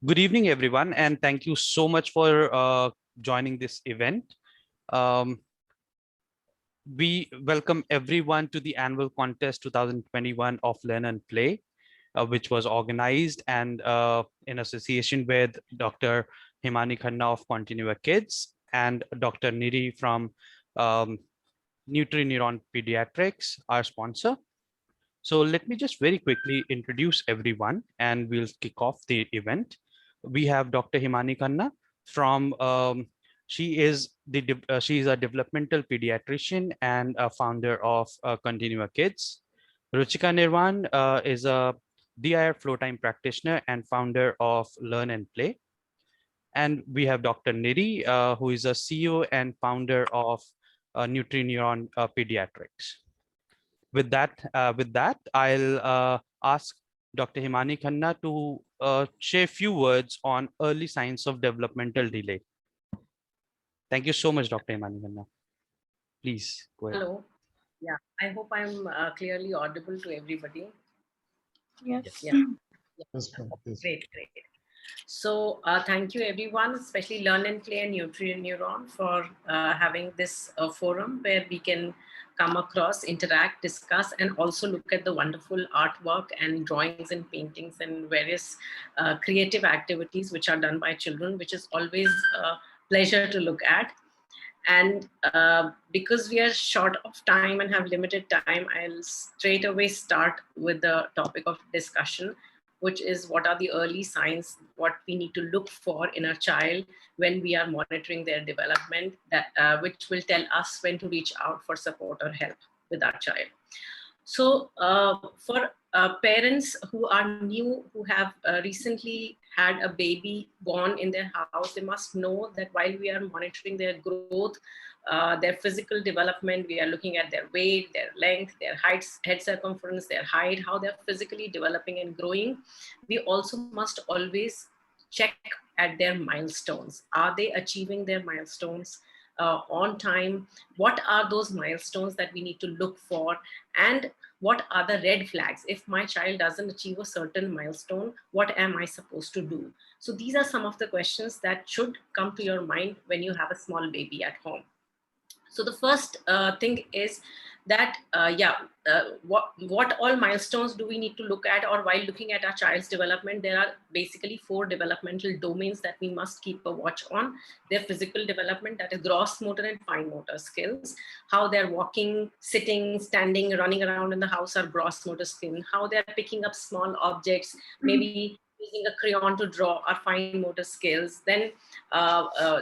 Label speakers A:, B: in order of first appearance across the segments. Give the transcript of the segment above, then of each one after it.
A: Good evening, everyone, and thank you so much for joining this event. Um, we welcome everyone to the annual contest 2021 of Learn and Play, which was organized and in association with Dr. Himani Khanna of Continua Kids and Dr. Niri from um, NutriNeuron Pediatrics, our sponsor. So let me just very quickly introduce everyone and we'll kick off the event. We have Dr. Himani Khanna from, she is a developmental pediatrician and a founder of Continua Kids. Ruchika Nirwan is a DIR flow time practitioner and founder of Learn and Play. And we have Dr. Niri, who is a CEO and founder of NutriNeuron Pediatrics. With that, I'll ask Dr. Himani Khanna to share a few words on early signs of developmental delay. Thank you so much, Dr. Himani Khanna. Please go ahead.
B: Hello. Yeah, I hope I'm clearly audible to everybody.
C: Yes.
B: Yeah. Great. So thank you everyone, especially Learn and Play and NutriNeuron for having this forum where we can come across, interact, discuss, and also look at the wonderful artwork and drawings and paintings and various creative activities which are done by children, which is always a pleasure to look at. And because we are short of time and have limited time, I'll straight away start with the topic of discussion, which is what are the early signs, what we need to look for in a child when we are monitoring their development, that which will tell us when to reach out for support or help with our child. So for parents who are new, who have recently had a baby born in their house, they must know that while we are monitoring their growth, their physical development, we are looking at their weight, their length, their height, head circumference, their height, how they're physically developing and growing. We also must always check at their milestones. Are they achieving their milestones on time? What are those milestones that we need to look for? And what are the red flags? If my child doesn't achieve a certain milestone, what am I supposed to do? So these are some of the questions that should come to your mind when you have a small baby at home. So the first thing is that, what all milestones do we need to look at? Or while looking at our child's development, there are basically 4 developmental domains that we must keep a watch on. Their physical development, that is gross motor and fine motor skills. How they're walking, sitting, standing, running around in the house are gross motor skills. How they're picking up small objects, maybe using a crayon to draw, are fine motor skills. Then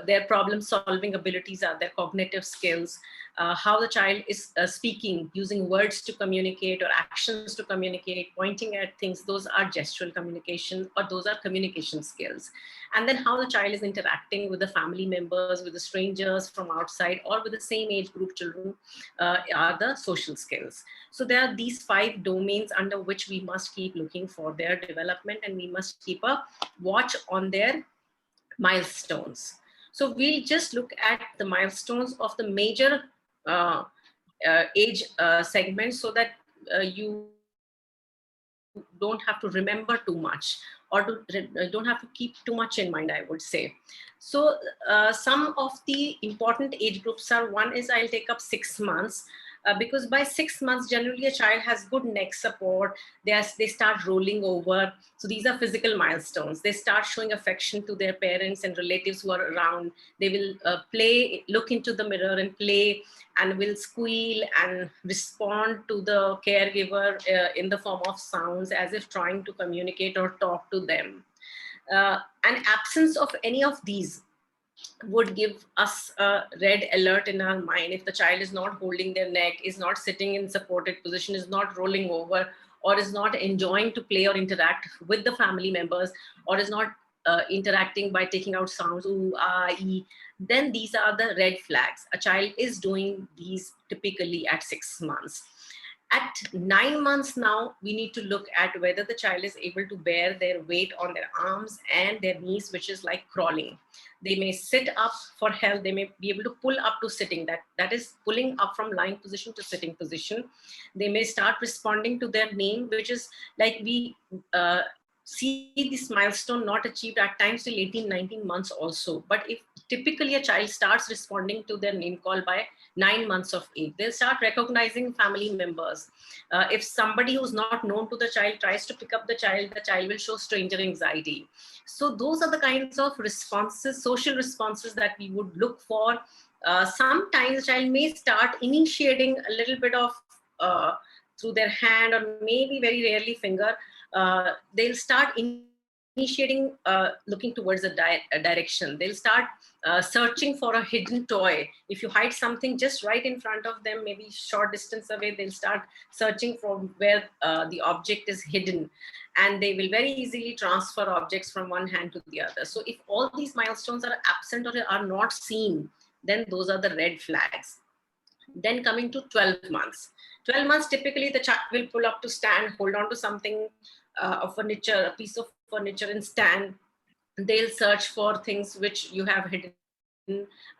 B: their problem solving abilities are their cognitive skills. How the child is speaking, using words to communicate or actions to communicate, pointing at things, those are gestural communication, or those are communication skills. And then how the child is interacting with the family members, with the strangers from outside, or with the same age group children, are the social skills. So there are these 5 domains under which we must keep looking for their development, and we must keep a watch on their milestones. So we'll just look at the milestones of the major age segments, so that you don't have to remember too much, or don't have to keep too much in mind, I would say. So some of the important age groups are, one is, I'll take up 6 months. Because by 6 months, generally a child has good neck support. They start rolling over. So these are physical milestones. They start showing affection to their parents and relatives who are around. They will play, look into the mirror and play, and will squeal and respond to the caregiver in the form of sounds, as if trying to communicate or talk to them. An absence of any of these would give us a red alert in our mind. If the child is not holding their neck, is not sitting in supported position, is not rolling over, or is not enjoying to play or interact with the family members, or is not interacting by taking out sounds, ooh, ah, ee, then these are the red flags. A child is doing these typically at 6 months. At 9 months now, we need to look at whether the child is able to bear their weight on their arms and their knees, which is like crawling. They may sit up for help. They may be able to pull up to sitting. That is pulling up from lying position to sitting position. They may start responding to their name, which is like we see this milestone not achieved at times till 18, 19 months also. But if typically a child starts responding to their name call by 9 months of age, they'll start recognizing family members. If somebody who's not known to the child tries to pick up the child will show stranger anxiety. So those are the kinds of responses, social responses that we would look for. Sometimes the child may start initiating a little bit of through their hand or maybe very rarely finger. They'll start initiating looking towards a direction. They'll start searching for a hidden toy. If you hide something just right in front of them, maybe short distance away, they'll start searching from where the object is hidden, and they will very easily transfer objects from one hand to the other. So if all these milestones are absent or are not seen, then those are the red flags. Then coming to 12 months. 12 months, typically the child will pull up to stand, hold on to something, a furniture, a piece of furniture and stand. They'll search for things which you have hidden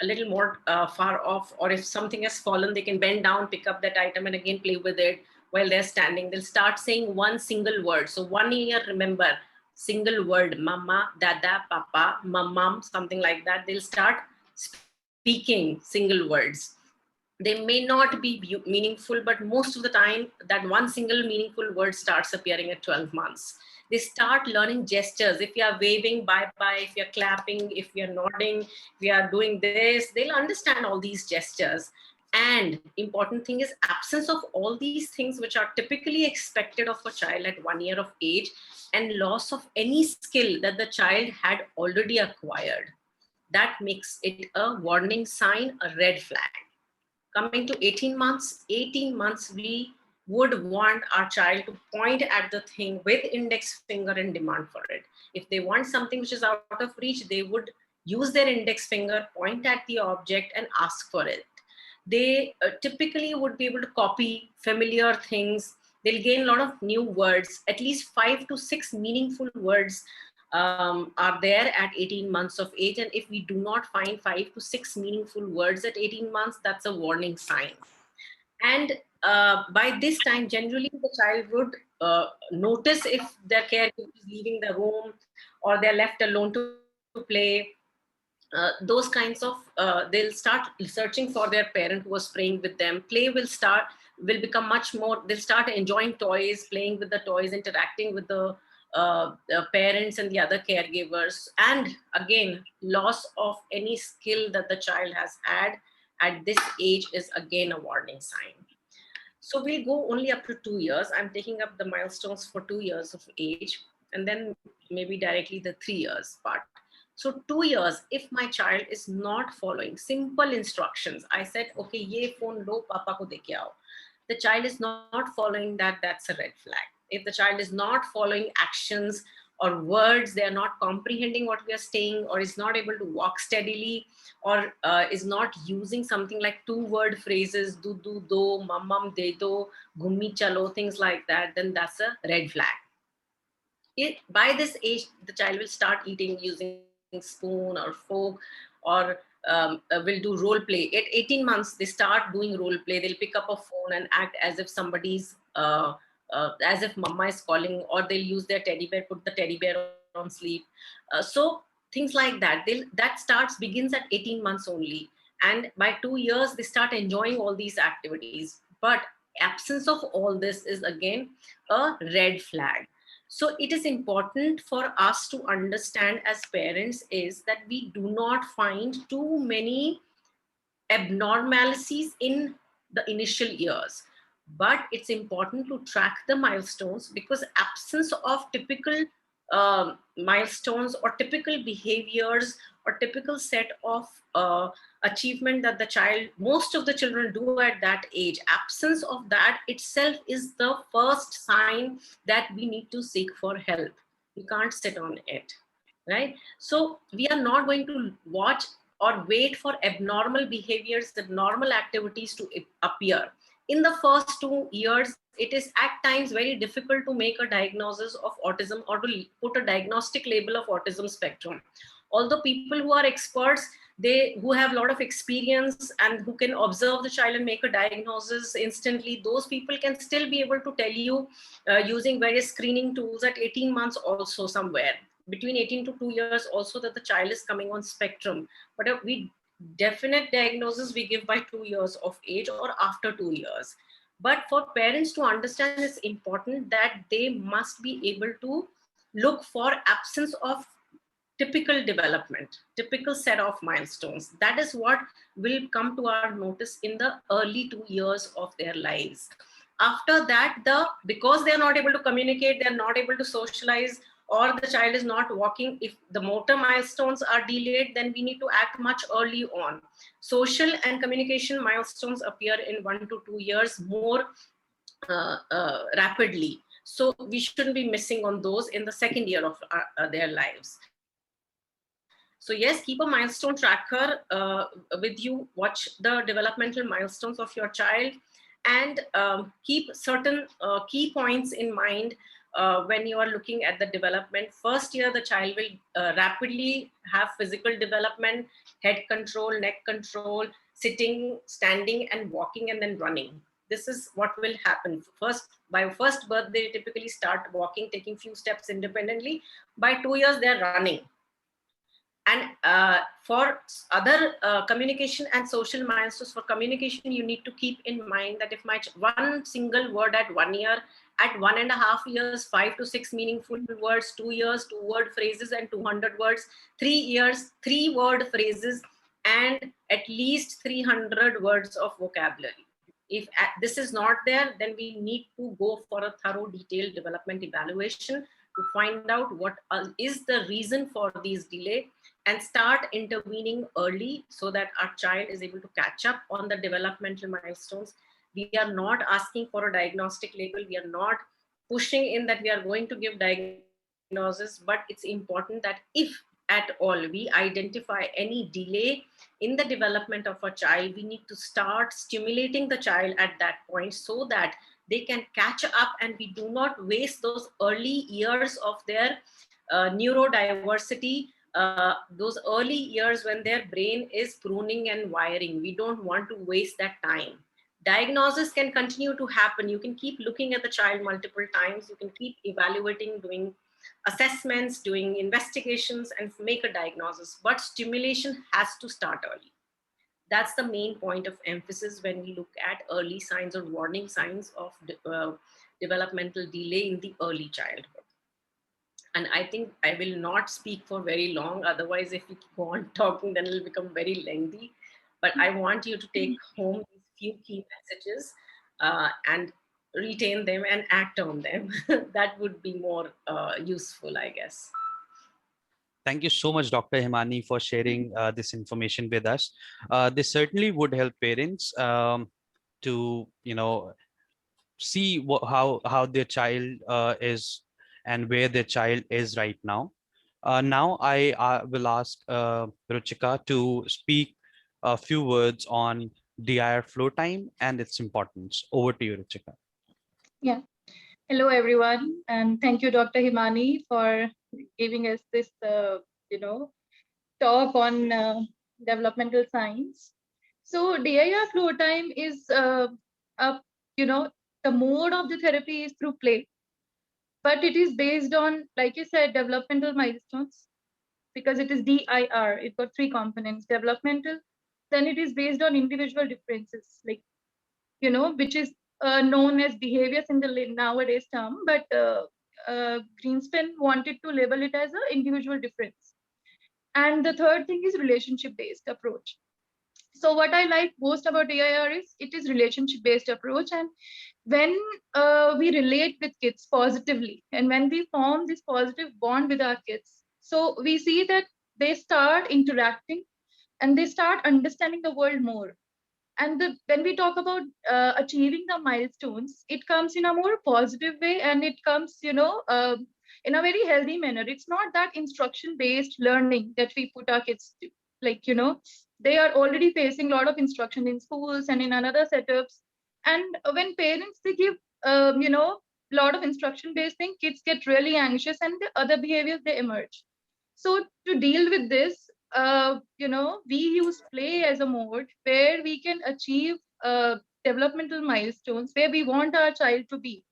B: a little more far off, or if something has fallen, they can bend down, pick up that item and again play with it while they're standing. They'll start saying one single word. So 1 year, remember, single word, mama, dada, papa, mamam, something like that. They'll start speaking single words. They may not be meaningful, but most of the time that one single meaningful word starts appearing at 12 months. They start learning gestures. If you are waving bye-bye, if you're clapping, if you're nodding, if you are doing this, they'll understand all these gestures. And important thing is absence of all these things which are typically expected of a child at 1 year of age, and loss of any skill that the child had already acquired. That makes it a warning sign, a red flag. Coming to 18 months, we would want our child to point at the thing with index finger and demand for it. If they want something which is out of reach, they would use their index finger, point at the object and ask for it. They typically would be able to copy familiar things. They'll gain a lot of new words, at least 5 to 6 meaningful words are there at 18 months of age. And if we do not find 5 to 6 meaningful words at 18 months, that's a warning sign. And by this time, generally the child would notice if their caregiver is leaving the room or they're left alone to play. Those kinds of, they'll start searching for their parent who was playing with them. Play will become much more, they'll start enjoying toys, playing with the toys, interacting with the parents and the other caregivers. And again, loss of any skill that the child has had at this age is again a warning sign. So we'll go only up to 2 years. I'm taking up the milestones for 2 years of age, and then maybe directly the 3 years part. So 2 years, if my child is not following simple instructions, I said, okay, ye phone lo, papa ko dekhe aao. The child is not following that, that's a red flag. If the child is not following actions or words, they are not comprehending what we are saying, or is not able to walk steadily, or is not using something like 2-word phrases, do, mamam, de do, gummi chalo, things like that, then that's a red flag. By this age, the child will start eating using spoon or fork, or will do role play. At 18 months, they start doing role play. They'll pick up a phone and act as if somebody's, as if mama is calling, or they'll use their teddy bear, put the teddy bear on sleep. So things like that, that begins at 18 months only. And by 2 years, they start enjoying all these activities. But absence of all this is again a red flag. So it is important for us to understand as parents is that we do not find too many abnormalities in the initial years. But it's important to track the milestones, because absence of typical milestones or typical behaviors or typical set of achievement that the child, most of the children do at that age, absence of that itself is the first sign that we need to seek for help. We can't sit on it, right? So we are not going to watch or wait for abnormal behaviors, abnormal activities to appear. In the first 2 years, it is at times very difficult to make a diagnosis of autism or to put a diagnostic label of autism spectrum. Although people who are experts, who have a lot of experience and who can observe the child and make a diagnosis instantly, those people can still be able to tell you using various screening tools at 18 months also somewhere, between 18 to 2 years also, that the child is coming on spectrum. But we definite diagnosis we give by 2 years of age or after 2 years. But for parents to understand, it's important that they must be able to look for absence of typical development, typical set of milestones. That is what will come to our notice in the early 2 years of their lives. After that, because they are not able to communicate, they're not able to socialize, or the child is not walking, if the motor milestones are delayed, then we need to act much early on. Social and communication milestones appear in 1 to 2 years more rapidly. So we shouldn't be missing on those in the second year of their lives. So yes, keep a milestone tracker with you, watch the developmental milestones of your child, and keep certain key points in mind when you are looking at the development. First year, the child will rapidly have physical development, head control, neck control, sitting, standing, and walking, and then running. This is what will happen. By first birth, they typically start walking, taking few steps independently. By 2 years, they're running. And for other communication and social milestones, for communication, you need to keep in mind that if my one single word at 1 year, at 1.5 years, 5 to 6 meaningful words, 2 years, 2 word phrases and 200 words, 3 years, 3 word phrases, and at least 300 words of vocabulary. If this is not there, then we need to go for a thorough detailed development evaluation to find out what is the reason for these delay, and start intervening early so that our child is able to catch up on the developmental milestones. We are not asking for a diagnostic label. We are not pushing in that we are going to give diagnosis, but it's important that if at all we identify any delay in the development of a child, we need to start stimulating the child at that point so that they can catch up and we do not waste those early years of their neurodiversity, those early years when their brain is pruning and wiring. We don't want to waste that time. Diagnosis can continue to happen. You can keep looking at the child multiple times. You can keep evaluating, doing assessments, doing investigations, and make a diagnosis. But stimulation has to start early. That's the main point of emphasis when we look at early signs or warning signs of developmental delay in the early childhood. And I think I will not speak for very long. Otherwise, if we go on talking, then it'll become very lengthy. But I want you to take home these few key messages and retain them and act on them. That would be more useful, I guess.
A: Thank you so much, Dr. Himani, for sharing this information with us. This certainly would help parents to, see how their child is and where their child is right now. Now I will ask Ruchika to speak a few words on DIR flow time and its importance. Over to you, Ruchika.
C: Yeah. Hello, everyone. And thank you, Dr. Himani, for giving us this, talk on developmental science. So DIR flow time is, the mode of the therapy is through play. But it is based on, like you said, developmental milestones, because it is DIR. It's got 3 components: developmental, then it is based on individual differences, like, which is known as behaviors in the nowadays term, but Greenspan wanted to label it as an individual difference. And the third thing is relationship-based approach. So what I like most about DIR is it is relationship-based approach. And when we relate with kids positively, and when we form this positive bond with our kids, so we see that they start interacting and they start understanding the world more. And when we talk about achieving the milestones, it comes in a more positive way, and it comes, in a very healthy manner. It's not that instruction-based learning that we put our kids to. Like, they are already facing a lot of instruction in schools and in another setups. And when parents, they give, a lot of instruction-based thing, kids get really anxious and the other behaviors, they emerge. So to deal with this, we use play as a mode where we can achieve developmental milestones where we want our child to be.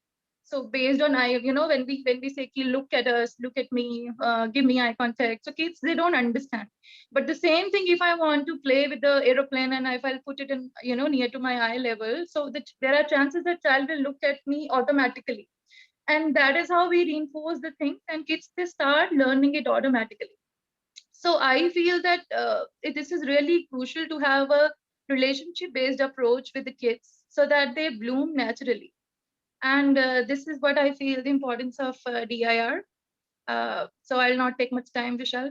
C: So based on when we say, "Ki, look at us, look at me, give me eye contact." So kids, they don't understand. But the same thing, if I want to play with the aeroplane and if I'll put it in, near to my eye level, so that there are chances that child will look at me automatically. And that is how we reinforce the thing, and kids, they start learning it automatically. So I feel that this is really crucial to have a relationship based approach with the kids so that they bloom naturally. And this is what I feel the importance of DIR. So I'll not take much time, Vishal.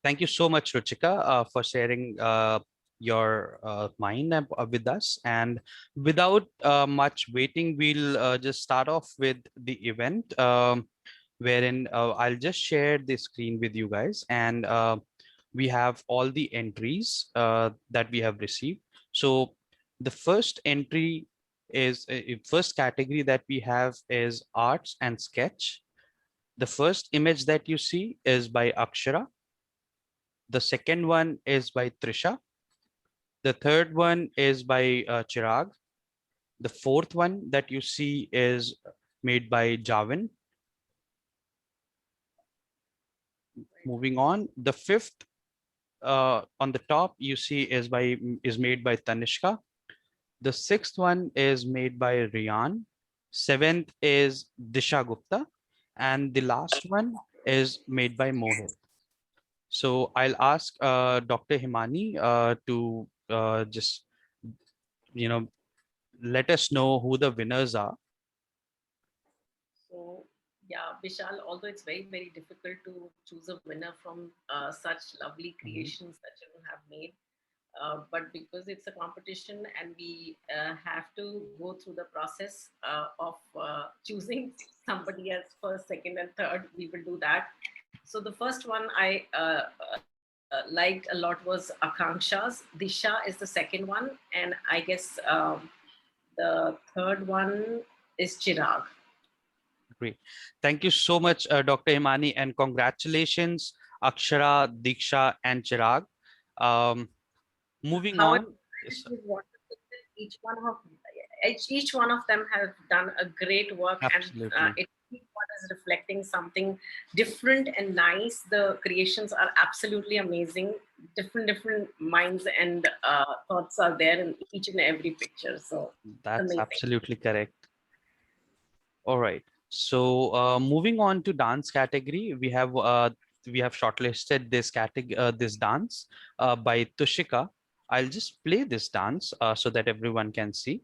A: Thank you so much, Ruchika, for sharing your mind with us. And without much waiting, we'll just start off with the event, wherein I'll just share the screen with you guys. And we have all the entries that we have received. So the first entry is first category that we have is arts and sketch. The first image that you see is by Akshara. The second one is by Trisha. The third one is by Chirag. The fourth one that you see is made by Javin. Moving on, the fifth on the top you see is made by Tanishka. The sixth one is made by Rian. Seventh is Disha Gupta. And the last one is made by Mohit. So I'll ask Dr. Himani to just, let us know who the winners are.
B: So yeah, Vishal, although it's very, very difficult to choose a winner from such lovely creations that you have made, but because it's a competition and we have to go through the process of choosing somebody as first, second, and third, we will do that. So the first one I liked a lot was Akanksha's. Disha is the second one, and I guess the third one is Chirag.
A: Great. Thank you so much, Dr. Himani, and congratulations, Akshara, Diksha, and Chirag. Moving
B: However,
A: on. Yes,
B: each one of them have done a great work,
A: absolutely.
B: and each one is reflecting something different and nice. The creations are absolutely amazing. Different minds and thoughts are there in each and every picture. So
A: That's
B: amazing.
A: absolutely correct. All right. So moving on to dance category, we have shortlisted this category, this dance by Tushika. I'll just play this dance so that everyone can see.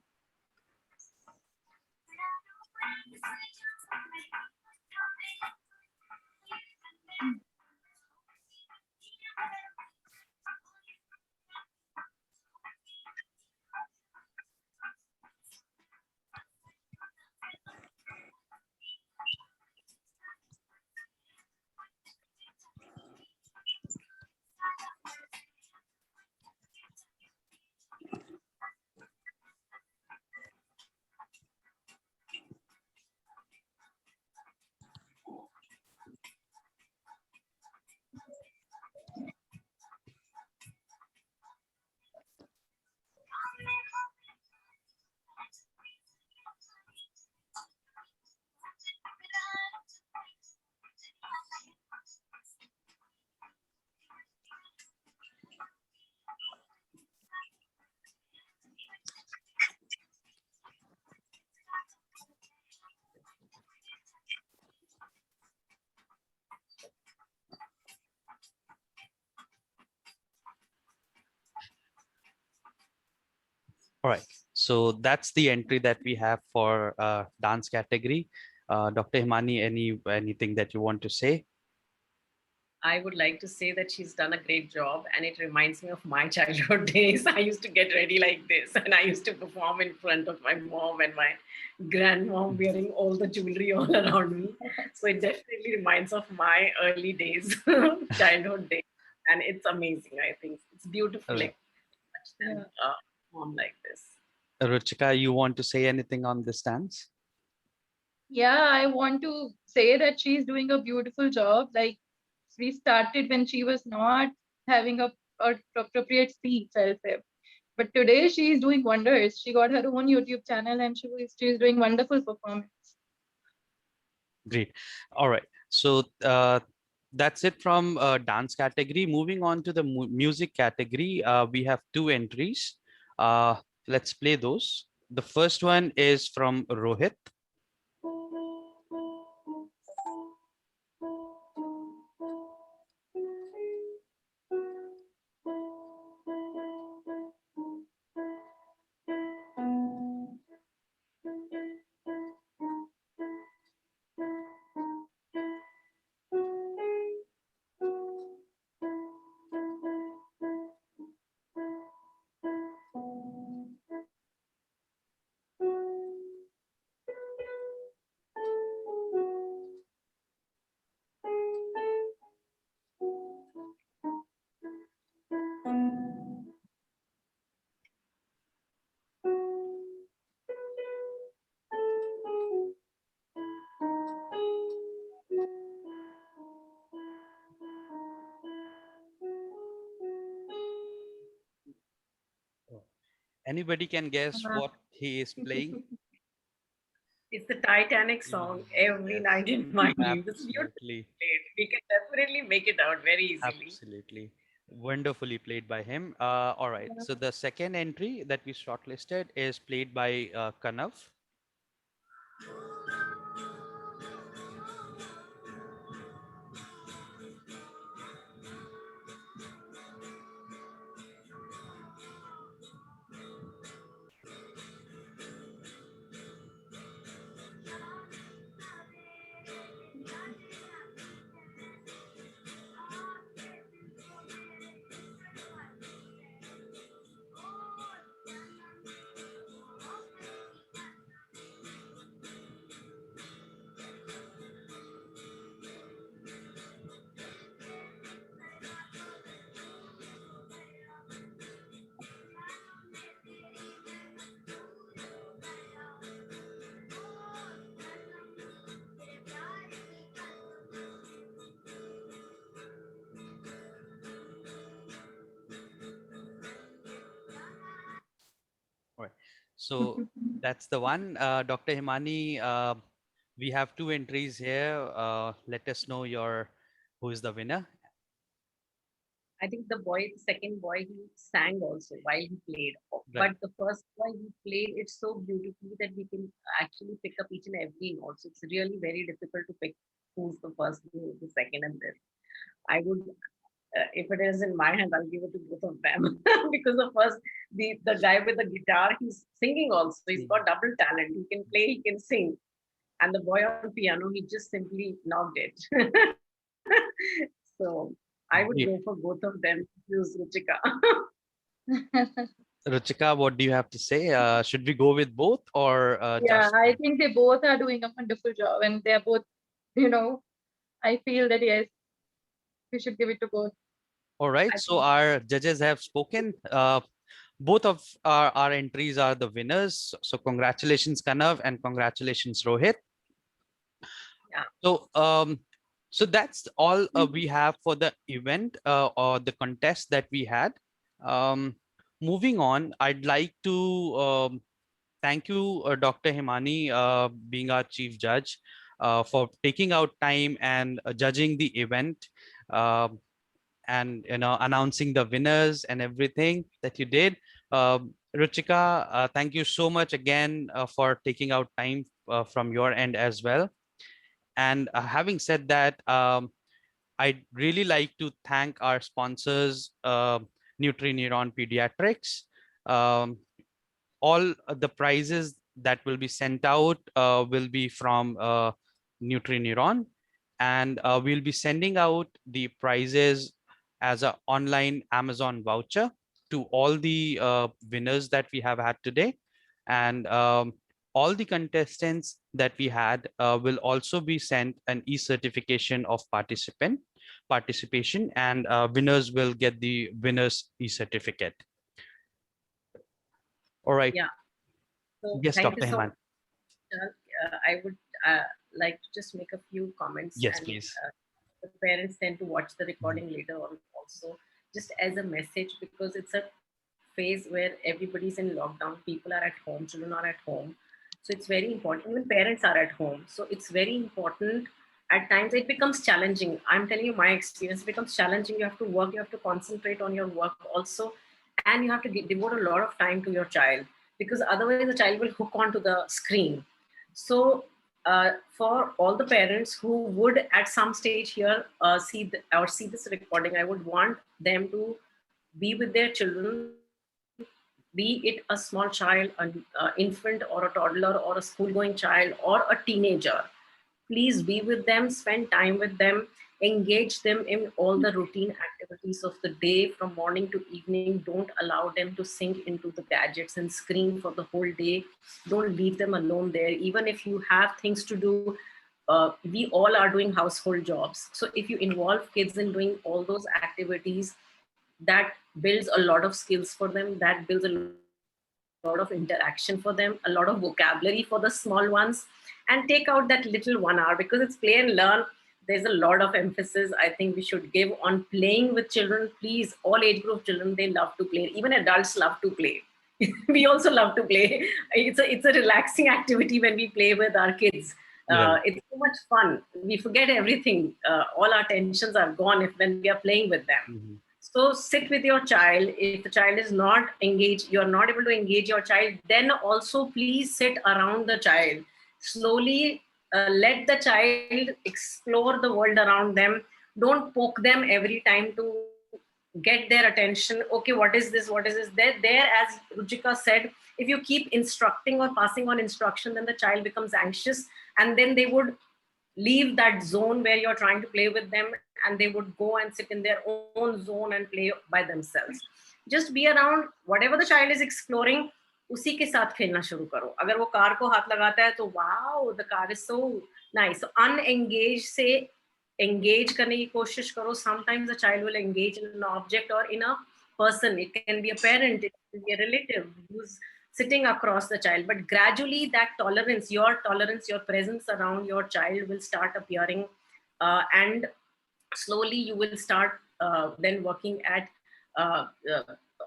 A: All right, so that's the entry that we have for dance category. Dr. Himani, anything that you want to say?
B: I would like to say that she's done a great job, and it reminds me of my childhood days. I used to get ready like this, and I used to perform in front of my mom and my grandmom wearing all the jewelry all around me. So it definitely reminds of my early days, childhood days, and it's amazing. I think it's beautiful, like mom like this.
A: Ruchika, you want to say anything on this dance?
C: Yeah, I want to say that she's doing a beautiful job. Like, we started when she was not having a appropriate speech, I'll say. But today she is doing wonders. She got her own YouTube channel and she is doing wonderful performance.
A: Great. All right. So that's it from dance category. Moving on to the music category, we have two entries. Let's play those. The first one is from Rohit. Anybody can guess what he is playing?
B: It's the Titanic song, Every
A: Yes.
B: Night in My Dream. It's beautifully
A: Absolutely.
B: played. We can definitely make it out very easily.
A: Absolutely. Wonderfully played by him. All right. So the second entry that we shortlisted is played by Kanav. All right. So that's the one. Dr. Himani, we have two entries here. Let us know who is the winner.
B: I think the second boy, he sang also while he played.
A: Right.
B: But the first boy, he played it so beautifully that we can actually pick up each and every note. So it's really very difficult to pick who's the first, who's the second, and then I would, if it is in my hand, I'll give it to both of them because the first, the guy with the guitar, he's singing also. He's got double talent. He can play, he can sing, and the boy on piano, he just simply knocked it. So I would go for both of them. Use Ruchika.
A: Ruchika, what do you have to say? Should we go with both or
C: Yeah,
A: just?
C: I think they both are doing a wonderful job and they're both, I feel that yes, we should give it to both.
A: All right. So our judges have spoken. Both of our entries are the winners. So congratulations, Kanav, and congratulations, Rohit.
B: Yeah.
A: So that's all we have for the event or the contest that we had. Moving on, I'd like to thank you, Dr. Himani, being our chief judge, for taking out time and judging the event. And announcing the winners and everything that you did. Ruchika, thank you so much again for taking out time from your end as well. And having said that, I'd really like to thank our sponsors, NutriNeuron Pediatrics. All the prizes that will be sent out will be from NutriNeuron, and we'll be sending out the prizes as an online Amazon voucher to all the winners that we have had today. And all the contestants that we had will also be sent an e-certification of participation, and winners will get the winner's e-certificate. All right.
B: Yeah. So
A: Yes,
B: thank
A: Dr.
B: you so
A: Hemant.
B: much. I would like to just make a few comments.
A: Yes,
B: and,
A: please.
B: the parents tend to watch the recording later on also, just as a message, because it's a phase where everybody's in lockdown, people are at home, children are at home. So it's very important, even parents are at home. So it's very important. At times it becomes challenging. I'm telling you, my experience becomes challenging. You have to work, you have to concentrate on your work also, and you have to devote a lot of time to your child, because otherwise the child will hook onto the screen. So for all the parents who would at some stage here see this recording, I would want them to be with their children, be it a small child, an infant or a toddler or a school going child or a teenager. Please be with them, spend time with them, engage them in all the routine activities of the day from morning to evening. Don't allow them to sink into the gadgets and screen for the whole day. Don't leave them alone there. Even if you have things to do, we all are doing household jobs. So if you involve kids in doing all those activities, that builds a lot of skills for them, that builds a lot of interaction for them, a lot of vocabulary for the small ones. And take out that little 1 hour, because it's play and learn. There's a lot of emphasis I think we should give on playing with children. Please, all age group children, they love to play. Even adults love to play. We also love to play. It's a relaxing activity when we play with our kids. It's so much fun. We forget everything. All our tensions are gone when we are playing with them. So sit with your child. If the child is not engaged, you're not able to engage your child, then also please sit around the child. Slowly let the child explore the world around them. Don't poke them every time to get their attention. Okay, what is this? What is this? There, as Ruchika said, if you keep instructing or passing on instruction, then the child becomes anxious, and then they would leave that zone where you're trying to play with them, and they would go and sit in their own zone and play by themselves. Just be around whatever the child is exploring, उसी के साथ खेलना शुरू करो. अगर वो car को हाथ लगाता है तो wow, the car is so nice. So unengaged से engage करने की कोशिश करो. Sometimes the child will engage in an object or in a person. It can be a parent, it can be a relative who's sitting across the child, but gradually that tolerance, your presence around your child will start appearing, and slowly you will start then working at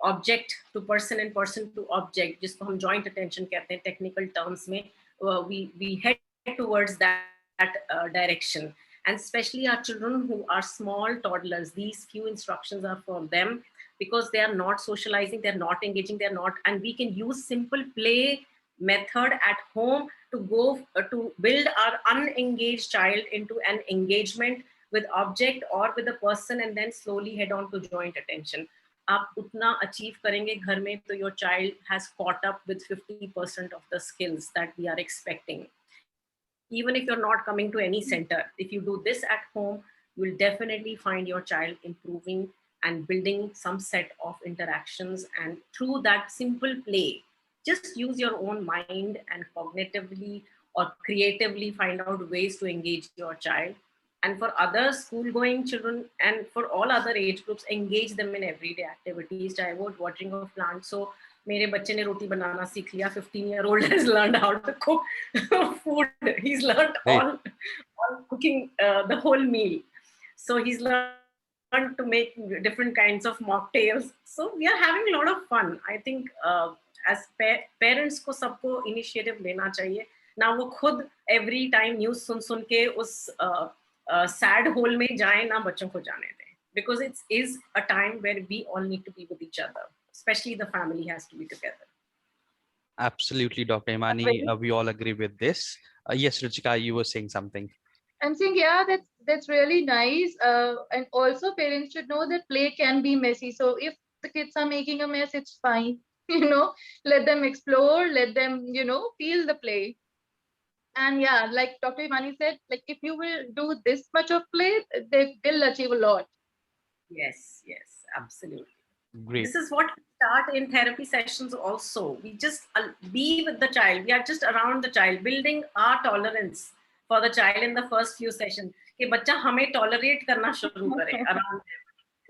B: object to person and person to object, जिसको हम joint attention कहते हैं technical terms में. We head towards that direction. And especially our children who are small toddlers, these few instructions are for them, because they are not socializing, they're not engaging, and we can use simple play method at home to go to build our unengaged child into an engagement with object or with a person, and then slowly head on to joint attention. आप उतना achieve करेंगे घर में, तो your child has caught up with 50% of the skills that we are expecting. Even if you're not coming to any center, if you do this at home, you will definitely find your child improving and building some set of interactions. And through that simple play, just use your own mind and cognitively or creatively find out ways to engage your child. And for other school-going children and for all other age groups, engage them in everyday activities. चाहे वो watering of plants. So मेरे बच्चे ने रोटी बनाना सीख लिया. 15-year-old has learned how to cook food. He's learned all cooking the whole meal. So he's learned to make different kinds of mocktails. So we are having a lot of fun. I think as parents को सबको initiative लेना चाहिए. ना वो खुद every time news सुन के उस sad hole में जाए, ना बच्चों को जाने दें. Because it is a time where we all need to be with each other. Especially the family has to be together.
A: Absolutely, Dr. Imani. We all agree with this. Yes, Ruchika, you were saying something.
C: I'm saying, yeah, that's really nice. And also parents should know that play can be messy. So if the kids are making a mess, it's fine. Let them explore, let them, feel the play. And yeah, like Dr. Imani said, like if you will do this much of play, they will achieve a lot.
B: Yes, absolutely.
A: Great.
B: This is what we start in therapy sessions also. We just be with the child. We are just around the child, building our tolerance for the child in the first few sessions. कि बच्चा हमें tolerate करना शुरू करे around them.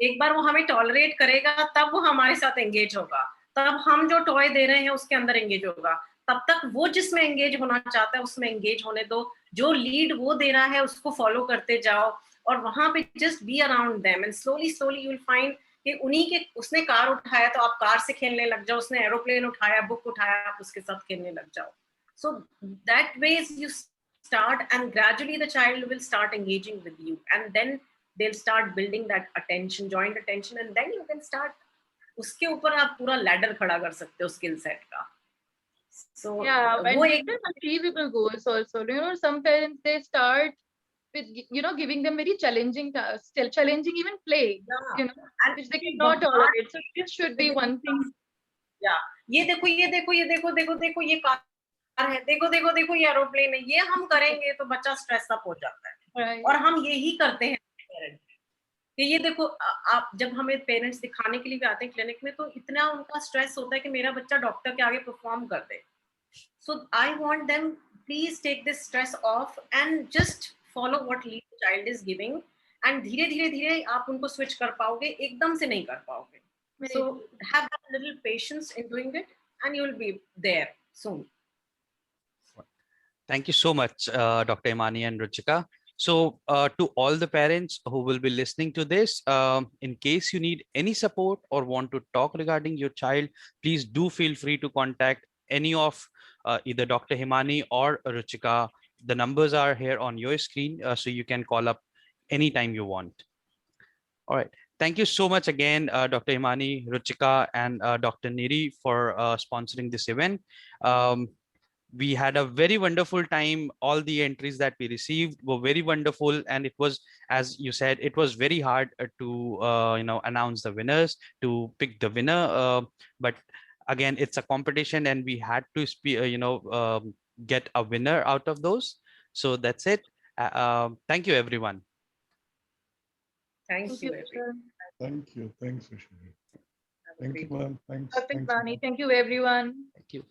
B: एक बार वो हमें tolerate करेगा, तब वो हमारे साथ engage होगा. तब हम जो toy दे रहे हैं उसके अंदर engage होगा. तब तक वो जिसमें engage होना चाहता है उसमें engage होने दो. जो lead वो दे रहा है उसको follow करते जाओ. और वहां पे just be around them and slowly you will find कि उन्हीं के, उसने कार उठाया तो आप कार से खेलने लग जाओ, उसने एरोप्लेन उठाया, बुक उठाया, आप उसके साथ खेलने लग जाओ. So that ways you start, and gradually the child will start engaging with you, and then they'll start building that attention, joint attention, and then you can start, उसके ऊपर आप पूरा लैडर खड़ा कर सकते हो स्किल सेट का. So
C: Yeah, and
B: वो
C: give
B: एक,
C: them achievable goals also. You know, some parents, they start with, you know, giving them very challenging tasks, challenging even play,
B: yeah,
C: you know,
B: and
C: which they
B: ये
C: cannot
B: बहुत,
C: tolerate. So this should be one thing.
B: या ये देखो ये देखो ये देखो देखो देखो ये कार है, देखो देखो देखो ये एरोप्लेन है, ये हम करेंगे तो बच्चा स्ट्रेस अप हो जाता है.
C: Right.
B: और हम यही करते हैं पेरेंट्स कि ये देखो, आप जब हमें पेरेंट्स दिखाने के लिए भी आते हैं क्लिनिक में, तो इतना उनका स्ट्रेस होता है कि मेरा बच्चा डॉक्टर के आगे परफॉर्म कर दे. So I want them, please take this stress off and just follow what lead child is giving, and धीरे धीरे धीरे आप उनको स्विच कर पाओगे, एकदम से नहीं कर पाओगे. So have that little patience in doing it, and you will be there soon.
A: Thank you so much, Dr. Imani and Ruchika. So to all the parents who will be listening to this, in case you need any support or want to talk regarding your child, please do feel free to contact any of either Dr. Himani or Ruchika. The numbers are here on your screen, so you can call up anytime you want. All right. Thank you so much again, Dr. Himani, Ruchika, and Dr. Niri for sponsoring this event. We had a very wonderful time. All the entries that we received were very wonderful, and it was, as you said, it was very hard to announce the winners, to pick the winner. But again, it's a competition, and we had to get a winner out of those. So that's it. Thank you, everyone.
B: Thank you, everyone.
D: Thank you. Thanks, Vishnu. Thank you, ma'am. Thanks.
C: Perfect,
D: Thanks,
C: Vani.
D: ma'am.
C: Thank you, everyone.
A: Thank you.